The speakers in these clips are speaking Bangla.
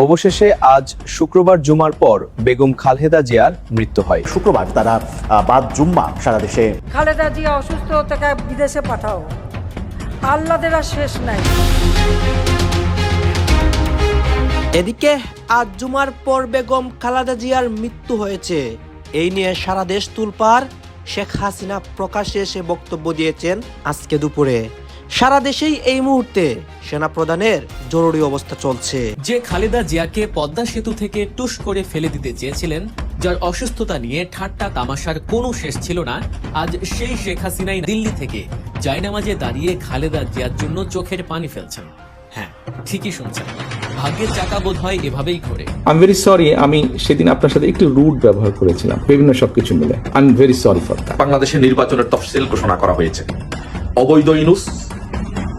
অবশেষে আজ শুক্রবার জুমার পর বেগম খালেদা জিয়ার মৃত্যু হয়। শুক্রবার তারা বাদ জুম্মা সারা দেশে। খালেদা জিয়া অসুস্থ, তাকে বিদেশে পাঠাও, আল্লাদের আর শেষ নাই। এদিকে আজ জুমার পর বেগম খালেদা জিয়ার মৃত্যু হয়েছে, এই নিয়ে সারা দেশ তুলপাড়। শেখ হাসিনা প্রকাশ্যে এসে বক্তব্য দিয়েছেন আজকে দুপুরে। সারা দেশেই এই মুহূর্তে সেনাপ্রধানের জরুরি অবস্থা চলছে। যে খালেদা জিয়াকে পদ্মা সেতু থেকে টুস করে ফেলে দিতে চেয়েছিলেন, যার অসুস্থতা নিয়ে ঠাট্টা তামাশার কোনো শেষ ছিল না, আজ সেই শেখ হাসিনাই দিল্লি থেকে জায়নামাজে দাঁড়িয়ে খালেদা জিয়ার জন্য চোখের পানি ফেলছেন। হ্যাঁ, ঠিকই শুনছেন, ভাগ্যের চাকা বোধ হয় এভাবেই ঘোরে। আই এম ভেরি সরি, আমি সেদিন আপনার সাথে একটু রুড ব্যবহার করেছিলাম, বিভিন্ন সবকিছু মিলে। I am very sorry for that. বাংলাদেশের নির্বাচনের তফসিল ঘোষণা করা হয়েছে, অবৈধ ইউনূস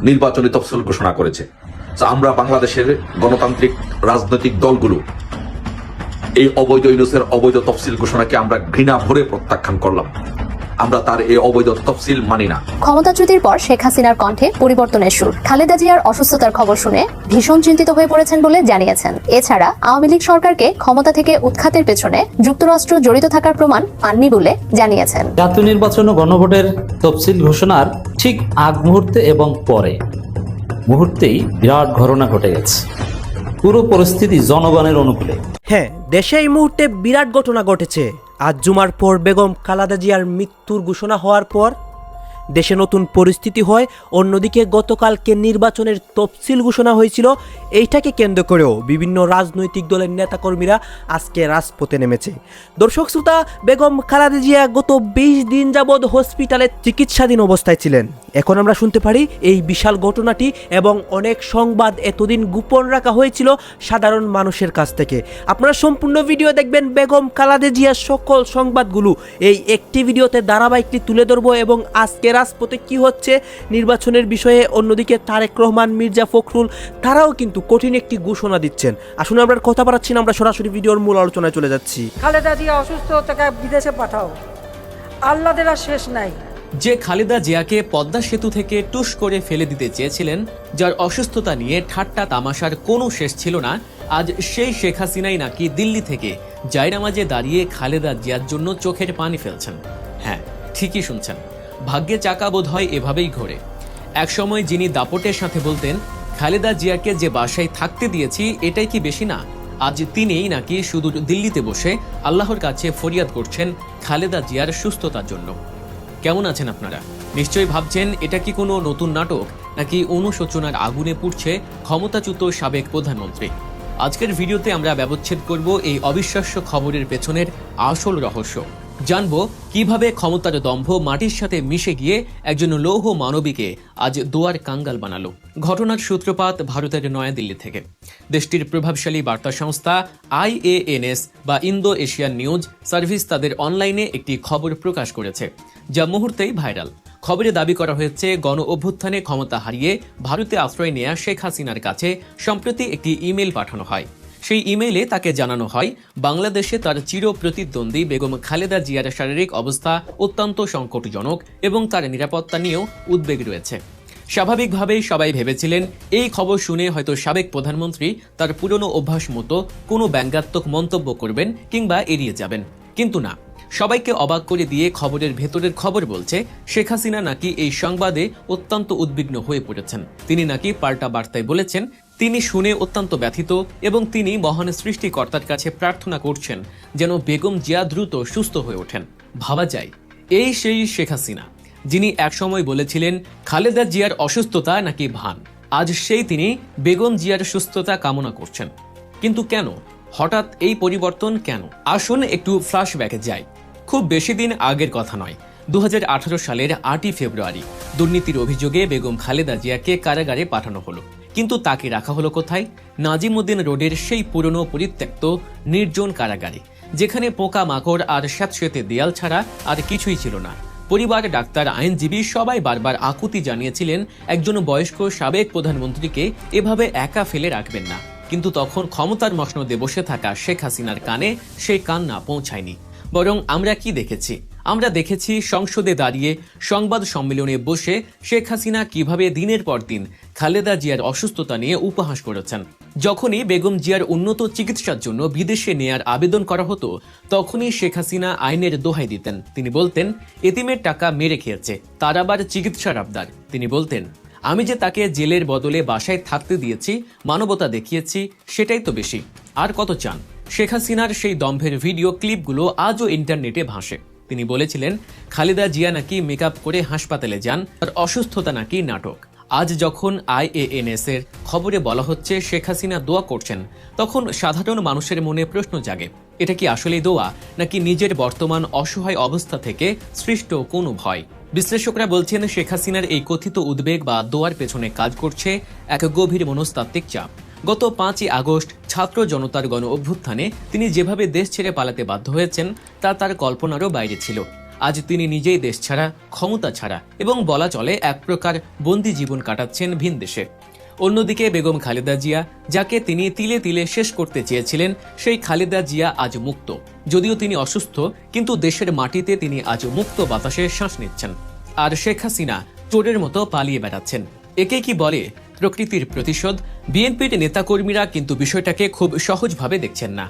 নির্বাচনী তফসিল ঘোষণা করেছে। আমরা বাংলাদেশের গণতান্ত্রিক রাজনৈতিক দলগুলো এই অবৈধ ইউনূসের অবৈধ তফসিল ঘোষণাকে আমরা ঘৃণা ভরে প্রত্যাখ্যান করলাম। আমরা তার এই অবৈধ তফসিল মানি না। ক্ষমতাচ্যুতির পর শেখ হাসিনার কণ্ঠে পরিবর্তনের সুর। খালেদা জিয়ার অসুস্থতার খবর শুনে ভীষণ চিন্তিত হয়ে পড়েছেন বলে জানিয়েছেন। এছাড়া আওয়ামী লীগ সরকারকে ক্ষমতা থেকে উৎখাতের পেছনে যুক্তরাষ্ট্র জড়িত থাকার প্রমাণ পাননি বলে জানিয়েছেন। জাতীয় নির্বাচন ও গণভোটের তফসিল ঘোষণার ঠিক আগ মুহূর্তে এবং পরে মুহূর্তেই বিরাট ঘটনা ঘটে গেছে। পুরো পরিস্থিতি জনগণের অনুকূলে। হ্যাঁ, দেশে এই মুহূর্তে বিরাট ঘটনা ঘটেছে। আজ জুমার পর বেগম খালেদা জিয়ার মৃত্যুর ঘোষণা হওয়ার পর দেশে নতুন পরিস্থিতি হয়। অন্যদিকে গতকালকে নির্বাচনের তফসিল ঘোষণা হয়েছিল, এইটাকে কেন্দ্র করেও বিভিন্ন রাজনৈতিক দলের নেতাকর্মীরা আজকে রাজপথে নেমেছে। দর্শক শ্রোতা, বেগম খালেদা জিয়া গত 20 দিন যাবৎ হসপিটালে চিকিৎসাধীন অবস্থায় ছিলেন। এখন আমরা শুনতে পারি এই বিশাল ঘটনাটি, এবং অনেক সংবাদ এতদিন গোপন রাখা হয়েছিল সাধারণ মানুষের কাছ থেকে। আপনারা সম্পূর্ণ ভিডিও দেখবেন, বেগম খালেদা জিয়ার সকল সংবাদগুলো এই একটি ভিডিওতে ধারাবাহিকটি তুলে ধরবো। এবং আজকে রাজপথে কি হচ্ছে নির্বাচনের বিষয়ে, অন্যদিকে তারেক রহমান, মির্জা ফখরুল তারাও কিন্তু কঠিন একটি ঘোষণা দিচ্ছেন। আসলে আমরা কথা বাড়াচ্ছি না, আমরা সরাসরি ভিডিওর মূল আলোচনায় চলে যাচ্ছি। খালেদা জিয়া অসুস্থ, তাকে বিদেশে পাঠাও, আল্লাদের আর শেষ নাই। যে খালেদা জিয়াকে পদ্মা সেতু থেকে টুস করে ফেলে দিতে চেয়েছিলেন, যার অসুস্থতা নিয়ে ঠাট্টা তামাশার কোনো শেষ ছিল না, আজ সেই শেখ হাসিনাই নাকি দিল্লি থেকে জায়নামাজে দাঁড়িয়ে খালেদা জিয়ার জন্য চোখের পানি ফেলছেন। হ্যাঁ, ঠিকই শুনছেন, ভাগ্যের চাকা বোধ হয় এভাবেই ঘোরে। একসময় যিনি দাপটের সাথে বলতেন, খালেদা জিয়াকে যে বাসায় থাকতে দিয়েছি এটাই কি বেশি না, আজ তিনিই নাকি শুধু দিল্লিতে বসে আল্লাহর কাছে ফরিয়াদ করছেন খালেদা জিয়ার সুস্থতার জন্য। কেমন আছেন আপনারা? নিশ্চয়ই ভাবছেন এটা কি কোনো নতুন নাটক, নাকি অনুশোচনার আগুনে পুড়ছে ক্ষমতাচ্যুত সাবেক প্রধানমন্ত্রী। আজকের ভিডিওতে আমরা ব্যবচ্ছেদ করব এই অবিশ্বাস্য খবরের পেছনের আসল রহস্য। জানবো কিভাবে ক্ষমতার দম্ভ মাটির সাথে মিশে গিয়ে একজন লৌহ মানবীকে আজ দোয়ার কাঙ্গাল বানালো। ঘটনার সূত্রপাত ভারতের নয়াদিল্লি থেকে। দেশটির প্রভাবশালী বার্তা সংস্থা IANS বা ইন্দো এশিয়ান নিউজ সার্ভিস তাদের অনলাইনে একটি খবর প্রকাশ করেছে, যা মুহূর্তেই ভাইরাল। খবরে দাবি করা হয়েছে, গণ অভ্যুত্থানে ক্ষমতা হারিয়ে ভারতে আশ্রয় নেয়া শেখ হাসিনার কাছে সম্প্রতি একটি ইমেল পাঠানো হয়। সেই ইমেইলে তাকে জানানো হয়, বাংলাদেশে তার চির প্রতিদ্বন্দ্বী বেগম খালেদা জিয়ার শারীরিক অবস্থা অত্যন্ত সংকটজনক এবং তার নিরাপত্তা নিয়েও উদ্বেগ রয়েছে। স্বাভাবিকভাবেই সবাই ভেবেছিলেন এই খবর শুনে হয়তো সাবেক প্রধানমন্ত্রী তার পুরনো অভ্যাস মতো কোনো ব্যঙ্গাত্মক মন্তব্য করবেন কিংবা এড়িয়ে যাবেন, কিন্তু না। সবাইকে অবাক করে দিয়ে খবরের ভেতরের খবর বলছে, শেখ হাসিনা নাকি এই সংবাদে অত্যন্ত উদ্বিগ্ন হয়ে পড়েছেন। তিনি নাকি পাল্টা বার্তায় বলেছেন তিনি শুনে অত্যন্ত ব্যথিত এবং তিনি মহান সৃষ্টিকর্তার কাছে প্রার্থনা করছেন যেন বেগম জিয়া দ্রুত সুস্থ হয়ে ওঠেন। ভাবা যায়, এই সেই শেখ হাসিনা যিনি একসময় বলেছিলেন খালেদা জিয়ার অসুস্থতা নাকি ভান, আজ সেই তিনি বেগম জিয়ার সুস্থতা কামনা করছেন। কিন্তু কেন হঠাৎ এই পরিবর্তন, কেন? আসুন একটু ফ্ল্যাশব্যাকে যাই। খুব বেশি দিন আগের কথা নয়, 2018 সালের 8ই ফেব্রুয়ারি দুর্নীতির অভিযোগে বেগম খালেদা জিয়াকে কারাগারে পাঠানো হলো। কিন্তু তাকে রাখা হলো কোথায়? নাজিমউদ্দিন রোডের সেই পুরনো পরিত্যক্ত নির্জন কারাগারে, যেখানে পোকা মাকড় আর স্যাঁতসেঁতে দেয়াল ছাড়া আর কিছুই ছিল না। পরিবার, ডাক্তার, আইনজীবী সবাই বারবার আকুতি জানিয়েছিলেন একজন বয়স্ক সাবেক প্রধানমন্ত্রীকে এভাবে একা ফেলে রাখবেন না। কিন্তু তখন ক্ষমতার মসনদে বসে থাকা শেখ হাসিনার কানে সেই কান্না পৌঁছায়নি। বরং আমরা কি দেখেছি? আমরা দেখেছি সংসদে দাঁড়িয়ে সংবাদ সম্মেলনে বসে শেখ হাসিনা কিভাবে দিনের পর দিন খালেদা জিয়ার অসুস্থতা নিয়ে উপহাস করেছেন। যখনই বেগম জিয়ার উন্নত চিকিৎসার জন্য বিদেশে নেয়ার আবেদন করা হতো, তখনই শেখ হাসিনা আইনের দোহাই দিতেন। তিনি বলতেন, এতিমের টাকা মেরে খেয়েছে, তার আবার চিকিৎসার আবদার। তিনি বলতেন, আমি যে তাকে জেলের বদলে বাসায় থাকতে দিয়েছি, মানবতা দেখিয়েছি, সেটাই তো বেশি, আর কত চান? শেখ হাসিনার সেই দম্ভের ভিডিও ক্লিপগুলো আজও ইন্টারনেটে ভাসে। তিনি বলেছিলেন, খালেদা জিয়া নাকি মেকআপ করে হাসপাতালে যান, আর অসুস্থতা নাকি নাটক। আজ যখন IANS এর খবরে বলা হচ্ছে শেখ হাসিনা দোয়া করছেন, তখন সাধারণ মানুষের মনে প্রশ্ন জাগে, এটা কি আসলেই দোয়া, নাকি নিজের বর্তমান অসহায় অবস্থা থেকে সৃষ্ট কোনো ভয়? বিশ্লেষকরা বলছেন, শেখ হাসিনার এই কথিত উদ্বেগ বা দোয়ার পেছনে কাজ করছে এক গভীর মনস্তাত্ত্বিক চাপ। গত 5ই আগস্ট ছাত্র জনতার গণ অভ্যুত্থানে তিনি যেভাবে দেশ ছেড়ে পালাতে বাধ্য হয়েছেন, তা তার কল্পনারও বাইরে ছিল। আজ তিনি নিজেই দেশ ছাড়া, ক্ষমতা ছাড়া এবং বলা চলে এক প্রকার বন্দি জীবন কাটাচ্ছেন ভিন দেশে। অন্যদিকে বেগম খালেদা জিয়া, যাকে তিনি তিলে তিলে শেষ করতে চেয়েছিলেন, সেই খালেদা জিয়া আজ মুক্ত। যদিও তিনি অসুস্থ, কিন্তু দেশের মাটিতে তিনি আজ মুক্ত বাতাসে শ্বাস নিচ্ছেন। আর শেখ হাসিনা চোরের মতো পালিয়ে বেড়াচ্ছেন। একে কি বলে প্রকৃতির প্রতিশোধ? বিএনপির নেতাকর্মীরা কিন্তু বিষয়টাকে খুব সহজভাবে দেখছেন না।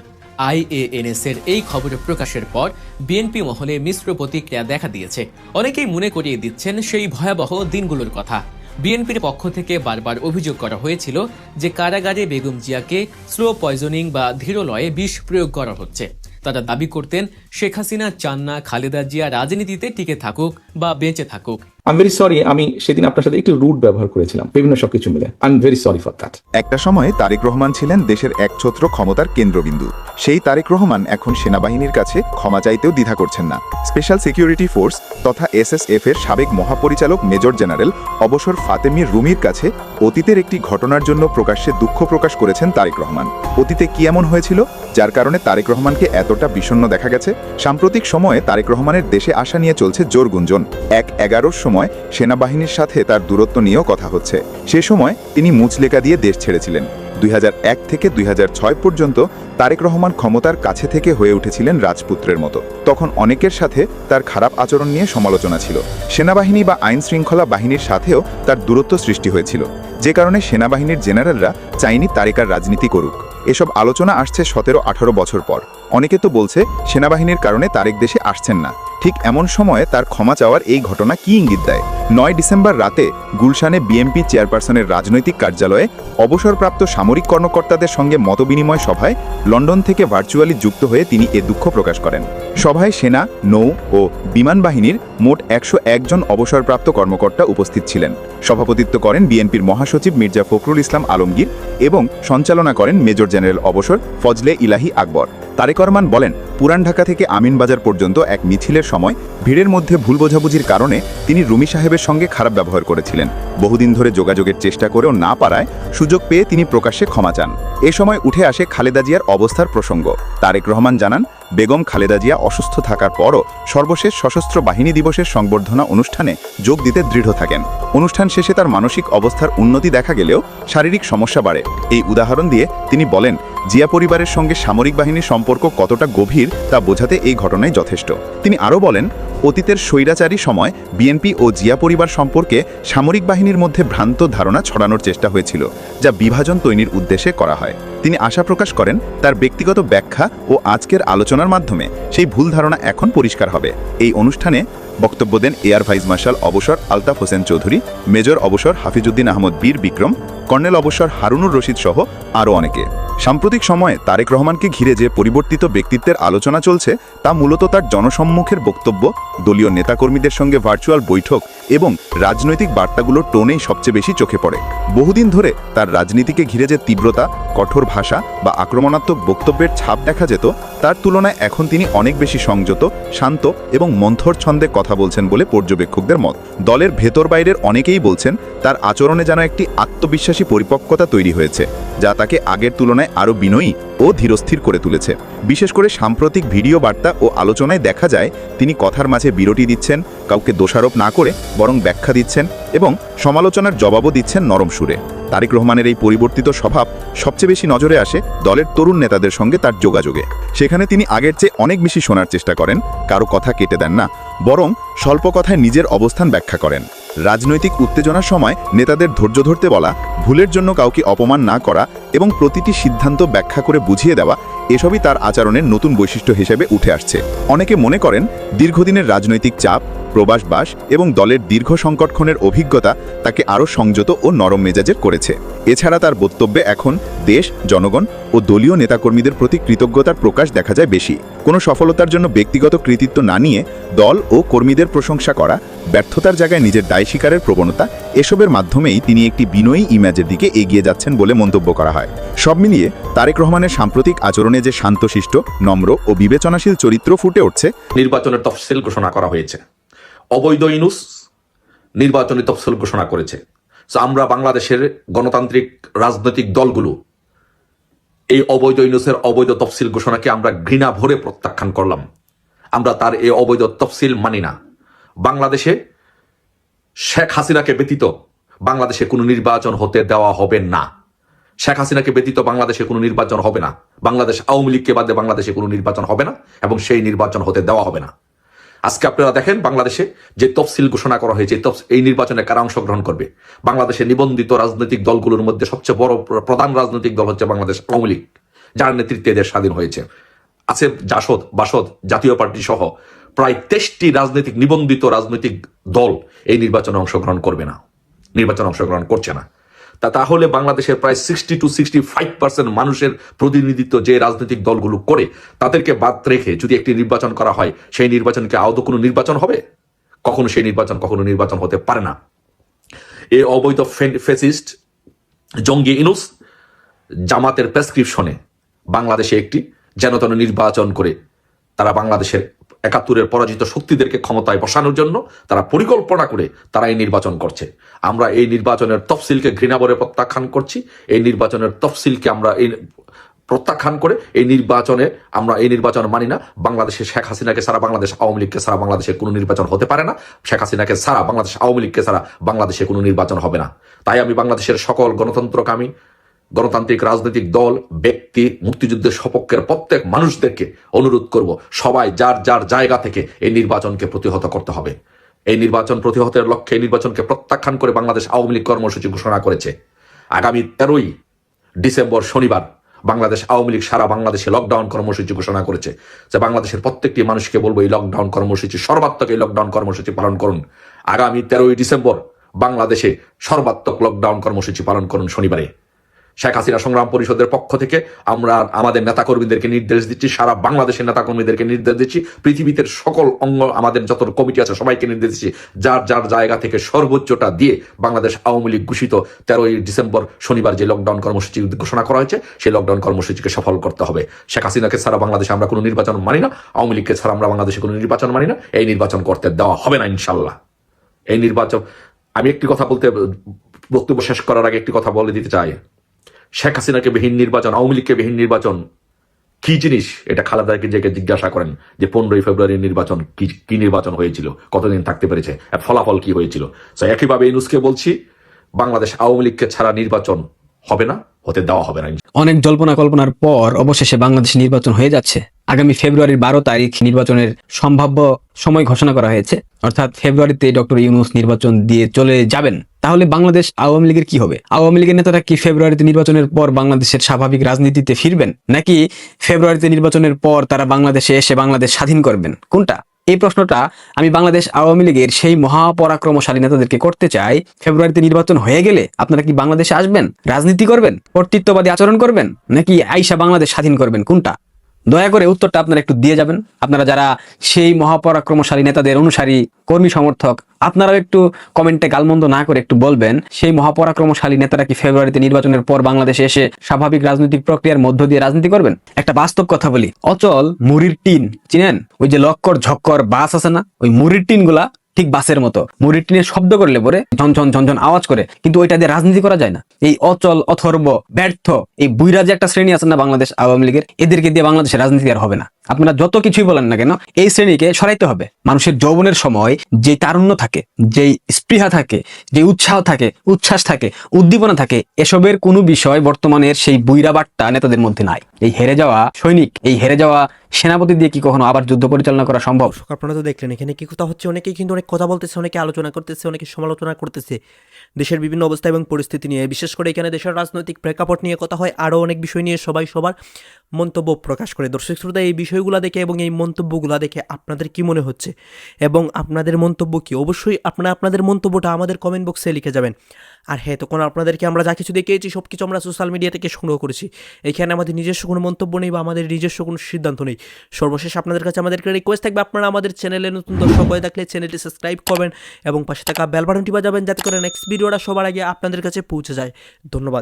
IANS এর এই খবর প্রকাশের পর বিএনপি মহলে মিশ্র প্রতিক্রিয়া দেখা দিয়েছে। অনেকেই মনে করিয়ে দিচ্ছেন সেই ভয়াবহ দিনগুলোর কথা। বিএনপির পক্ষ থেকে বারবার অভিযোগ করা হয়েছিল যে কারাগারে বেগম জিয়াকে স্লো পয়জনিং বা ধীরলয়ে বিষ প্রয়োগ করা হচ্ছে। তারা দাবি করতেন, শেখ হাসিনা চান না খালেদা জিয়া রাজনীতিতে টিকে থাকুক বা বেঁচে থাকুক। আমি ভেরি সরি, আমি সেদিন আপনার সাথে একটু রুড ব্যবহার করেছিলাম, বিভিন্ন সবকিছু মিলে। I am very sorry for that. একটা সময়ে তারেক রহমান ছিলেন দেশের একছত্র ক্ষমতার কেন্দ্রবিন্দু। সেই তারেক রহমান এখন সেনাবাহিনীর কাছে ক্ষমা চাইতেও দ্বিধা করছেন না। স্পেশাল সিকিউরিটি ফোর্স তথা SSF এর সাবেক মহাপরিচালক মেজর জেনারেল অবসর ফাতেমির রুমির কাছে অতীতের একটি ঘটনার জন্য প্রকাশ্যে দুঃখ প্রকাশ করেছেন তারেক রহমান। অতীতে কি এমন হয়েছিল যার কারণে তারেক রহমানকে এতটা বিষণ্ণ দেখা গেছে? সাম্প্রতিক সময়ে তারেক রহমানের দেশে আসা নিয়ে চলছে জোর গুঞ্জন। 1/11 সময় সেনাবাহিনীর সাথে তার দূরত্ব নিয়েও কথা হচ্ছে। সে সময় তিনি মুচলেকা দিয়ে দেশ ছেড়েছিলেন। 2001 থেকে 2006 পর্যন্ত তারেক রহমান ক্ষমতার কাছে থেকে হয়ে উঠেছিলেন রাজপুত্রের মতো। তখন অনেকের সাথে তার খারাপ আচরণ নিয়ে সমালোচনা ছিল। সেনাবাহিনী বা আইন শৃঙ্খলা বাহিনীর সাথেও তার দূরত্ব সৃষ্টি হয়েছিল, যে কারণে সেনাবাহিনীর জেনারেলরা চাইনি তারেক আর রাজনীতি করুক। এসব আলোচনা আসছে 17-18 বছর পর। অনেকে তো বলছে সেনাবাহিনীর কারণে তারেক দেশে আসছেন না। ঠিক এমন সময়ে তার ক্ষমা চাওয়ার এই ঘটনা কি ইঙ্গিত দেয়? 9 ডিসেম্বর রাতে গুলশানে বিএনপি চেয়ারপারসনের রাজনৈতিক কার্যালয়ে অবসরপ্রাপ্ত সামরিক কর্মকর্তাদের সঙ্গে মতবিনিময় সভায় লন্ডন থেকে ভার্চুয়ালি যুক্ত হয়ে তিনি এ দুঃখ প্রকাশ করেন। সভায় সেনা, নৌ ও বিমান বাহিনীর মোট 101 জন অবসরপ্রাপ্ত কর্মকর্তা উপস্থিত ছিলেন। সভাপতিত্ব করেন বিএনপির মহাসচিব মির্জা ফখরুল ইসলাম আলমগীর এবং সঞ্চালনা করেন মেজর জেনারেল অবসর ফজলে ইলাহি আকবর। তারেক রহমান বলেন, পুরান ঢাকা থেকে আমিনবাজার পর্যন্ত এক মিছিলের সময় ভিড়ের মধ্যে ভুল বোঝাবুঝির কারণে তিনি রুমি সাহেবের সঙ্গে খারাপ ব্যবহার করেছিলেন। বহুদিন ধরে যোগাযোগের চেষ্টা করেও না পারায় সুযোগ পেয়ে তিনি প্রকাশ্যে ক্ষমা চান। এ সময় উঠে আসে খালেদা জিয়ার অবস্থার প্রসঙ্গ। তারেক রহমান জানান, বেগম খালেদা জিয়া অসুস্থ থাকার পরও সর্বশেষ সশস্ত্র বাহিনী দিবসের সংবর্ধনা অনুষ্ঠানে যোগ দিতে দৃঢ় থাকেন। অনুষ্ঠান শেষে তার মানসিক অবস্থার উন্নতি দেখা গেলেও শারীরিক সমস্যা বাড়ে। এই উদাহরণ দিয়ে তিনি বলেন, জিয়া পরিবারের সঙ্গে সামরিক বাহিনীর সম্পর্ক কতটা গভীর তা বোঝাতে এই ঘটনাই যথেষ্ট। তিনি আরও বলেন, অতীতের স্বৈরাচারী সময় বিএনপি ও জিয়া পরিবার সম্পর্কে সামরিক বাহিনীর মধ্যে ভ্রান্ত ধারণা ছড়ানোর চেষ্টা হয়েছিল, যা বিভাজন তৈরির উদ্দেশ্যে করা হয়। তিনি আশা প্রকাশ করেন, তার ব্যক্তিগত ব্যাখ্যা ও আজকের আলোচনার মাধ্যমে সেই ভুল ধারণা এখন পরিষ্কার হবে। এই অনুষ্ঠানে বক্তব্য দেন এয়ার ভাইস মার্শাল অবসর আলতাফ হোসেন চৌধুরী, মেজর অবসর হাফিজউদ্দিন আহমদ বীর বিক্রম, কর্নেল অবসর হারুনুর রশিদ সহ আরও অনেকে। সাম্প্রতিক সময়ে তারেক রহমানকে ঘিরে যে পরিবর্তিত ব্যক্তিত্বের আলোচনা চলছে তা মূলত তার জনসম্মুখের বক্তব্য, দলীয় নেতাকর্মীদের সঙ্গে ভার্চুয়াল বৈঠক এবং রাজনৈতিক বার্তাগুলোর টোনেই সবচেয়ে বেশি চোখে পড়ে। বহুদিন ধরে তার রাজনীতিকে ঘিরে যে তীব্রতা, কঠোর ভাষা বা আক্রমণাত্মক বক্তব্যের ছাপ দেখা যেত, তার তুলনায় এখন তিনি অনেক বেশি সংযত, শান্ত এবং মন্থর ছন্দে কথা কথা বলছেন বলে পর্যবেক্ষকদের মত। দলের ভেতর বাইরের অনেকেই বলছেন তার আচরণে যেন একটি আত্মবিশ্বাসী পরিপক্কতা তৈরি হয়েছে, যা তাকে আগের তুলনায় আরও বিনয়ী ও ধীরস্থির করে তুলেছে। বিশেষ করে সাম্প্রতিক ভিডিও বার্তা ও আলোচনায় দেখা যায় তিনি কথার মাঝে বিরতি দিচ্ছেন, কাউকে দোষারোপ না করে বরং ব্যাখ্যা দিচ্ছেন এবং সমালোচনার জবাবও দিচ্ছেন নরম সুরে। তারেক রহমানের এই পরিবর্তিত স্বভাব সবচেয়ে বেশি নজরে আসে দলের তরুণ নেতাদের সঙ্গে তার যোগাযোগে। সেখানে তিনি আগের চেয়ে অনেক বেশি শোনার চেষ্টা করেন, কারো কথা কেটে দেন না, বরং স্বল্প কথায় নিজের অবস্থান ব্যাখ্যা করেন। রাজনৈতিক উত্তেজনার সময় নেতাদের ধৈর্য ধরতে বলা, ভুলের জন্য কাউকে অপমান না করা এবং প্রতিটি সিদ্ধান্ত ব্যাখ্যা করে বুঝিয়ে দেওয়া, এসবই তার আচরণের নতুন বৈশিষ্ট্য হিসেবে উঠে আসছে। অনেকে মনে করেন দীর্ঘদিনের রাজনৈতিক চাপ, প্রবাসবাস এবং দলের দীর্ঘ সংকটক্ষণের অভিজ্ঞতা তাকে আরও সংযত ও নরম মেজাজের করেছে। এছাড়া তার বক্তব্যে এখন দেশ, জনগণ ও দলীয় নেতাকর্মীদের প্রতি কৃতজ্ঞতার প্রকাশ দেখা যায় বেশি। কোনো সফলতার জন্য ব্যক্তিগত কৃতিত্ব না নিয়ে দল ও কর্মীদের প্রশংসা করা, ব্যর্থতার জায়গায় নিজের দায় স্বীকারের প্রবণতা, এসবের মাধ্যমেই তিনি একটি বিনয়ী ইমেজের দিকে এগিয়ে যাচ্ছেন বলে মন্তব্য করা হয়। সব মিলিয়ে তারেক রহমানের সাম্প্রতিক আচরণে যে শান্তশিষ্ট, নম্র ও বিবেচনাশীল চরিত্র ফুটে উঠছে। নির্বাচনের তফসিল ঘোষণা করা হয়েছে। অবৈধ ইউনূস নির্বাচনী তফসিল ঘোষণা করেছে। আমরা বাংলাদেশের গণতান্ত্রিক রাজনৈতিক দলগুলো এই অবৈধ ইউনূসের অবৈধ তফসিল ঘোষণাকে আমরা ঘৃণা ভরে প্রত্যাখ্যান করলাম। আমরা তার এই অবৈধ তফসিল মানি না। বাংলাদেশে শেখ হাসিনাকে ব্যতীত বাংলাদেশে কোনো নির্বাচন হতে দেওয়া হবে না। শেখ হাসিনাকে ব্যতীত বাংলাদেশে কোনো নির্বাচন হবে না। বাংলাদেশ আওয়ামী লীগকে বাদে বাংলাদেশে কোনো নির্বাচন হবে না এবং সেই নির্বাচন হতে দেওয়া হবে না। আজকে আপনারা দেখেন বাংলাদেশে যে তফসিল ঘোষণা করা হয়েছে, এই নির্বাচনে কারা অংশগ্রহণ করবে। বাংলাদেশে নিবন্ধিত রাজনৈতিক দলগুলোর মধ্যে সবচেয়ে বড় প্রধান রাজনৈতিক দল হচ্ছে বাংলাদেশ আওয়ামী লীগ, যার নেতৃত্বে দেশ স্বাধীন হয়েছে। আছে জাসদ, বাসদ, জাতীয় পার্টি সহ প্রায় 23টি রাজনৈতিক নিবন্ধিত রাজনৈতিক দল এই নির্বাচনে অংশগ্রহণ করবে না, নির্বাচনে অংশগ্রহণ করছে না। তাহলে বাংলাদেশের প্রায় 60 to 65% মানুষের প্রতিনিধিত্ব যে রাজনৈতিক দলগুলো করে, তাদেরকে বাদ রেখে যদি একটি নির্বাচন করা হয়, সেই নির্বাচনকে আদৌ কোনো নির্বাচন হবে? কখনো সেই নির্বাচন হতে পারে না। এই অবৈধ ফ্যাসিস্ট জঙ্গি ইউনূস জামাতের প্রেসক্রিপশনে বাংলাদেশে একটি যেনতেন নির্বাচন করে তারা বাংলাদেশের 71-এর পরাজিত শক্তিদেরকে ক্ষমতায় বসানোর জন্য তারা পরিকল্পনা করে তারা এই নির্বাচন করছে। আমরা এই নির্বাচনের তফসিলকে ঘৃণা ভরে প্রত্যাখ্যান করছি। এই নির্বাচনের তফসিলকে আমরা প্রত্যাখ্যান করে এই নির্বাচন মানি না। বাংলাদেশে শেখ হাসিনাকে ছাড়া, বাংলাদেশ আওয়ামী লীগকে ছাড়া বাংলাদেশে কোনো নির্বাচন হতে পারে না। শেখ হাসিনাকে ছাড়া, বাংলাদেশ আওয়ামী লীগকে ছাড়া বাংলাদেশে কোনো নির্বাচন হবে না। তাই আমি বাংলাদেশের সকল গণতন্ত্রকামী, গণতান্ত্রিক রাজনৈতিক দল, ব্যক্তি, মুক্তিযুদ্ধের সপক্ষের প্রত্যেক মানুষদেরকে অনুরোধ করব, সবাই যার যার জায়গা থেকে এই নির্বাচনকে প্রতিহত করতে হবে। এই নির্বাচন প্রতিহতের লক্ষ্যে এই নির্বাচনকে প্রত্যাখ্যান করে বাংলাদেশ আওয়ামী লীগ কর্মসূচি ঘোষণা করেছে। আগামী 13ই ডিসেম্বর শনিবার বাংলাদেশ আওয়ামী লীগ সারা বাংলাদেশে লকডাউন কর্মসূচি ঘোষণা করেছে। যে বাংলাদেশের প্রত্যেকটি মানুষকে বলবো এই লকডাউন কর্মসূচি, সর্বাত্মক এই লকডাউন কর্মসূচি পালন করুন। আগামী 13ই ডিসেম্বর বাংলাদেশে সর্বাত্মক লকডাউন কর্মসূচি পালন করুন শনিবারে। শেখ হাসিনা সংগ্রাম পরিষদের পক্ষ থেকে আমরা আমাদের নেতাকর্মীদেরকে নির্দেশ দিচ্ছি, সারা বাংলাদেশের নেতাকর্মীদেরকে নির্দেশ দিচ্ছি, পৃথিবীতে সকল অঙ্গ আমাদের যত কমিটি আছে সবাইকে নির্দেশ দিচ্ছি, যার যার জায়গা থেকে সর্বোচ্চটা দিয়ে বাংলাদেশ আওয়ামী লীগ ঘোষিত 13ই ডিসেম্বর শনিবার যে লকডাউন কর্মসূচি ঘোষণা করা হয়েছে সেই লকডাউন কর্মসূচিকে সফল করতে হবে। শেখ হাসিনাকে ছাড়া বাংলাদেশে আমরা কোনো নির্বাচন মানি না, আওয়ামী লীগকে ছাড়া আমরা বাংলাদেশে কোনো নির্বাচন মানি না। এই নির্বাচন করতে দেওয়া হবে না ইনশাল্লাহ। এই নির্বাচন, আমি একটি কথা বক্তব্য শেষ করার আগে একটি কথা বলে দিতে চাই। শেখ হাসিনাকে বিহীন নির্বাচন, আওয়ামী লীগকে বিহীন নির্বাচন কি জিনিস, এটা খালেদাকে জিজ্ঞাসা করেন যে 15ই ফেব্রুয়ারির নির্বাচন কি নির্বাচন হয়েছিল, কতদিন থাকতে পেরেছে, ফলাফল কি হয়েছিল। একইভাবে ইউনূসকে বলছি, বাংলাদেশ আওয়ামী লীগকে ছাড়া নির্বাচন হবে না, হতে দেওয়া হবে না। অনেক জল্পনা কল্পনার পর অবশেষে বাংলাদেশ নির্বাচন হয়ে যাচ্ছে। আগামী ফেব্রুয়ারির 12 তারিখ নির্বাচনের সম্ভাব্য সময় ঘোষণা করা হয়েছে, অর্থাৎ ফেব্রুয়ারিতে ডক্টর ইউনূস নির্বাচন দিয়ে চলে যাবেন। তাহলে বাংলাদেশ আওয়ামী লীগের কি হবে? আওয়ামী লীগের নেতারা কি ফেব্রুয়ারিতে নির্বাচনের পর বাংলাদেশের স্বাভাবিক রাজনীতিতে ফিরবেন, নাকি ফেব্রুয়ারিতে নির্বাচনের পর তারা বাংলাদেশে এসে বাংলাদেশ স্বাধীন করবেন? কোনটা? এই প্রশ্নটা আমি বাংলাদেশ আওয়ামী লীগের সেই মহাপরাক্রমশালী নেতাদেরকে করতে চাই। ফেব্রুয়ারিতে নির্বাচন হয়ে গেলে আপনারা কি বাংলাদেশে আসবেন, রাজনীতি করবেন, কর্তৃত্ববাদী আচরণ করবেন, নাকি আইসা বাংলাদেশ স্বাধীন করবেন? কোনটা? দয়া করে উত্তরটা আপনারা একটু দিয়ে যাবেন। আপনারা যারা সেই মহাপরাক্রমশালী নেতাদের অনুসারী, কর্মী, সমর্থক, আপনারাও একটু কমেন্টে গালমন্দ না করে একটু বলবেন, সেই মহাপরাক্রমশালী নেতারা কি ফেব্রুয়ারিতে নির্বাচনের পর বাংলাদেশে এসে স্বাভাবিক রাজনৈতিক প্রক্রিয়ার মধ্য দিয়ে রাজনীতি করবেন? একটা বাস্তব কথা বলি, অচল মুড়ির টিন চিনেন? ওই যে লক্কর ঝক্কর বাস আছে না, ওই মুড়ির টিন গুলা ঠিক বাসের মতো, মুড়ির টিনের শব্দ করলে পরে ঝনঝন ঝনঝন আওয়াজ করে, কিন্তু ওইটা দিয়ে রাজনীতি করা যায় না। এই অচল, অথর্ব, ব্যর্থ এই বুইরা যে একটা শ্রেণী আছে না বাংলাদেশ আওয়ামী লীগের, এদেরকে দিয়ে বাংলাদেশের রাজনীতি আর হবে না। আপনারা যত কিছুই বলেন না কেন, এই শ্রেণীকে সরাইতে হবে। মানুষের যৌবনের সময় যে তারুণ্য থাকে, যেই স্পৃহা থাকে, যে উৎসাহ থাকে, উচ্ছ্বাস থাকে, উদ্দীপনা থাকে, এসবের কোনো বিষয় বর্তমানের সেই বুইরা বাট্টা নেতাদের মধ্যে নাই। এই হেরে যাওয়া সৈনিক, এই হেরে যাওয়া সেনাপতি দিয়ে কি কখনো আবার যুদ্ধ পরিচালনা করা সম্ভব? আপনারা তো দেখলেন এখানে কি কথা হচ্ছে, অনেকেই কিন্তু অনেক কথা বলতেছে, অনেকে আলোচনা করতেছে, অনেকে সমালোচনা করতেছে দেশের বিভিন্ন অবস্থা এবং পরিস্থিতি নিয়ে। বিশেষ করে এখানে দেশের রাজনৈতিক প্রেক্ষাপট নিয়ে কথা হয়, আরও অনেক বিষয় নিয়ে সবাই সবার মন্তব্য প্রকাশ করে। দর্শক শ্রোতা, এই বিষয়গুলো দেখে এবং এই মন্তব্যগুলো দেখে আপনাদের কি মনে হচ্ছে এবং আপনাদের মন্তব্য কি? অবশ্যই আপনারা আপনাদের মন্তব্যটা আমাদের কমেন্ট বক্সে লিখে যাবেন। আর হ্যাঁ, তখন আপনাদেরকে আমরা যা কিছু দেখিয়েছি সব কিছু আমরা সোশ্যাল মিডিয়া থেকে সংগ্রহ করেছি। এখানে আমাদের নিজস্ব কোনো মন্তব্য নেই বা আমাদের নিজস্ব কোনো সিদ্ধান্ত নেই। সর্বশেষ আপনাদের কাছে আমাদের রিকোয়েস্ট থাকবে, আপনারা আমাদের চ্যানেলে নতুন দর্শক হয়ে থাকলে চ্যানেলটি সাবস্ক্রাইব করবেন এবং পাশে থাকা বেল বাটনটি বাজাবেন, যাতে করে নেক্সট ভিডিওটা সবার আগে আপনাদের কাছে পৌঁছে যায়। ধন্যবাদ।